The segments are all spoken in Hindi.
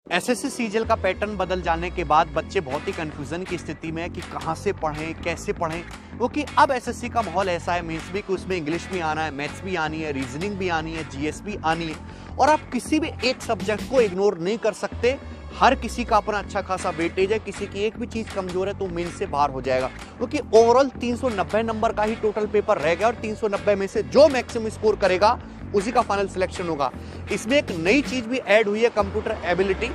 एसएससी सीजीएल का पैटर्न बदल जाने के बाद बच्चे बहुत ही कंफ्यूजन की स्थिति में है कि कहां से पढ़ें, कैसे पढ़ें। क्योंकि अब एसएससी का माहौल ऐसा है, मेंस भी कि उसमें इंग्लिश भी आना है, मैथ्स भी आनी है, रीजनिंग भी आनी है, जीएस भी आनी है, और आप किसी भी एक सब्जेक्ट को इग्नोर नहीं कर सकते। हर किसी का अपना अच्छा खासा वेटेज है, किसी की एक भी चीज कमजोर है तो मेंस से बाहर हो जाएगा। क्योंकि ओवरऑल 390 नंबर का ही टोटल पेपर रह गया और 390 में से जो मैक्सिमम स्कोर करेगा उसी का फाइनल सिलेक्शन होगा। इसमें एक नई चीज भी ऐड हुई है, कंप्यूटर एबिलिटी।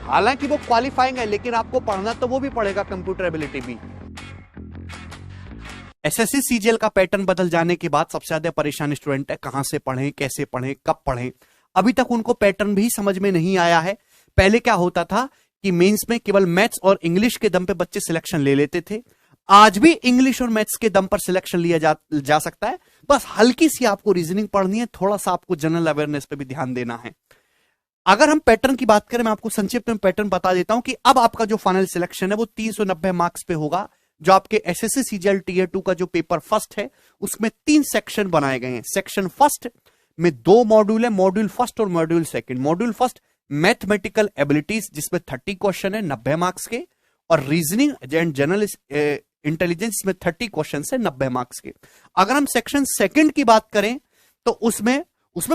हालांकि वो क्वालिफाइंग है, लेकिन आपको पढ़ना तो वो भी पड़ेगा, कंप्यूटर एबिलिटी भी। एसएससी सीजीएल का पैटर्न बदल जाने के बाद सबसे ज्यादा परेशान स्टूडेंट है, कहां से पढ़ें, कैसे पढ़ें, कब पढ़ें। अभी तक उनको पैटर्न भी समझ में नहीं आया है। पहले क्या होता था कि मेंस में केवल मैथ्स और इंग्लिश के दम पे बच्चे सिलेक्शन ले लेते थे। आज भी इंग्लिश और मैथ्स के दम पर सिलेक्शन लिया जा सकता है। बस हल्की सी आपको रीजनिंग पढ़नी है, थोड़ा सा आपको जनरल अवेयरनेस पे भी ध्यान देना है। अगर हम पैटर्न की बात करें, मैं आपको संक्षिप्त में पैटर्न बता देता हूं कि अब आपका जो फाइनल सिलेक्शन है वो 390 मार्क्स पे होगा। जो आपके एसएससी सीजीएल टीयर 2 का जो पेपर फर्स्ट है उसमें 3 सेक्शन बनाए गए हैं। सेक्शन फर्स्ट में 2 मॉड्यूल है, मॉड्यूल फर्स्ट और module second. Module first mathematical abilities, जिसमें 30 क्वेश्चन है 90 मार्क्स के, और रीजनिंग एंड जनरल इंटेलिजेंस में 30 क्वेश्चन है 90 मार्क्स के। अगर हम सेक्शन सेकंड की बात करें तो उसमें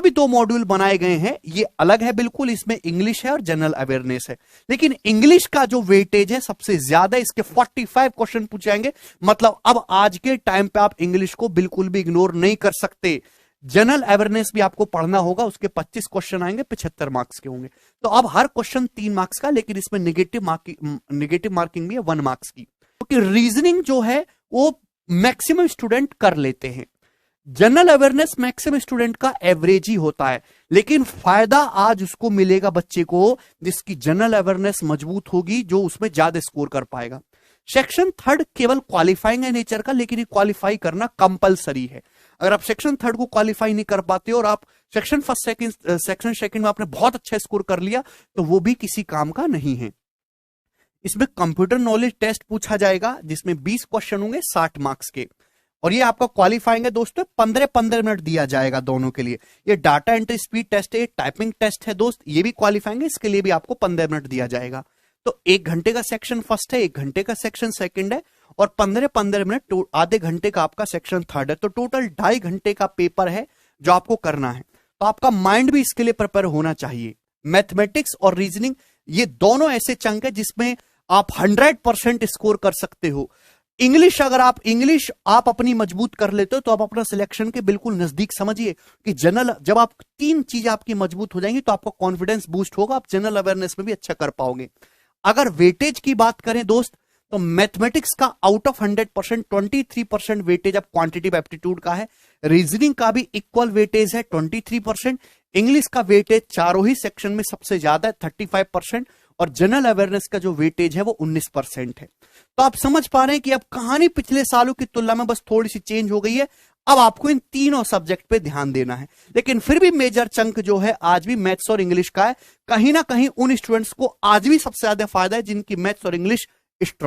भी 2 मॉड्यूल बनाए गए हैं। ये अलग है बिल्कुल, इसमें इंग्लिश है और जनरल अवेयरनेस है। लेकिन इंग्लिश का जो वेटेज है सबसे ज्यादा, इसके 45 क्वेश्चन पूछे जाएंगे। मतलब अब आज के टाइम पे आप इंग्लिश को बिल्कुल भी इग्नोर नहीं कर सकते। जनरल अवेयरनेस भी आपको पढ़ना होगा, उसके 25 क्वेश्चन आएंगे, 75 मार्क्स के होंगे। तो अब हर क्वेश्चन 3 मार्क्स का, लेकिन इसमें नेगेटिव मार्किंग भी है 1 मार्क्स की। क्योंकि रीजनिंग जो है वो मैक्सिमम स्टूडेंट कर लेते हैं। जनरल अवेयरनेस मैक्सिमम स्टूडेंट का एवरेज ही होता है, लेकिन फायदा आज उसको मिलेगा बच्चे को जिसकी जनरल अवेयरनेस मजबूत होगी, जो उसमें ज्यादा स्कोर कर पाएगा। सेक्शन थर्ड केवल क्वालिफाइंग है नेचर का, लेकिन ये क्वालिफाई करना कंपलसरी है। अगर आप सेक्शन थर्ड को क्वालिफाई नहीं कर पाते और आप सेक्शन सेकंड में आपने बहुत अच्छा स्कोर कर लिया तो वो भी किसी काम का नहीं है। इसमें कंप्यूटर नॉलेज टेस्ट पूछा जाएगा, जिसमें 20 क्वेश्चन होंगे 60 मार्क्स के, और ये आपका क्वालिफाइंग है दोस्तों। 15-15 मिनट दिया जाएगा दोनों के लिए। ये डाटा एंट्री स्पीड टेस्ट है, टाइपिंग टेस्ट है दोस्त, ये भी क्वालिफाइंग है, इसके लिए भी आपको 15 मिनट दिया जाएगा। तो 1 घंटे का सेक्शन फर्स्ट है, 1 घंटे का सेक्शन सेकंड है, और 15-15 मिनट आधे घंटे का आपका सेक्शन थर्ड है। तो टोटल 2.5 घंटे का पेपर है जो आपको करना है। तो आपका माइंड भी इसके लिए प्रिपेयर होना चाहिए। मैथमेटिक्स और रीजनिंग ये दोनों ऐसे चंक है जिसमें आप 100% स्कोर कर सकते हो। इंग्लिश, अगर आप इंग्लिश अपनी मजबूत कर लेते हो तो आप अपना सिलेक्शन के बिल्कुल नजदीक समझिए कि जनरल, जब आप 3 चीजें आपकी मजबूत हो जाएंगी तो आपका कॉन्फिडेंस बूस्ट होगा, आप जनरल अवेयरनेस में भी अच्छा कर पाओगे। अगर वेटेज की बात करें दोस्त, तो मैथमेटिक्स का आउट ऑफ 100% 23% वेटेज अब क्वांटिटेटिव एप्टीट्यूड का है। रीजनिंग का भी इक्वल वेटेज है 23%। इंग्लिश का वेटेज चारों ही सेक्शन में सबसे ज्यादा है 35%, और जनरल अवेयरनेस का जो वेटेज है वो 19% है। तो आप समझ पा रहे हैं कि अब कहानी पिछले सालों की तुलना में बस थोड़ी सी चेंज हो गई है। अब आपको इन तीनों सब्जेक्ट पे ध्यान देना है, लेकिन फिर भी मेजर चंक जो है आज भी मैथ्स और इंग्लिश का है। कहीं ना कहीं उन स्टूडेंट्स को आज भी सबसे ज्यादा फायदा है जिनकी मैथ्स और इंग्लिश स्ट्रॉन्ग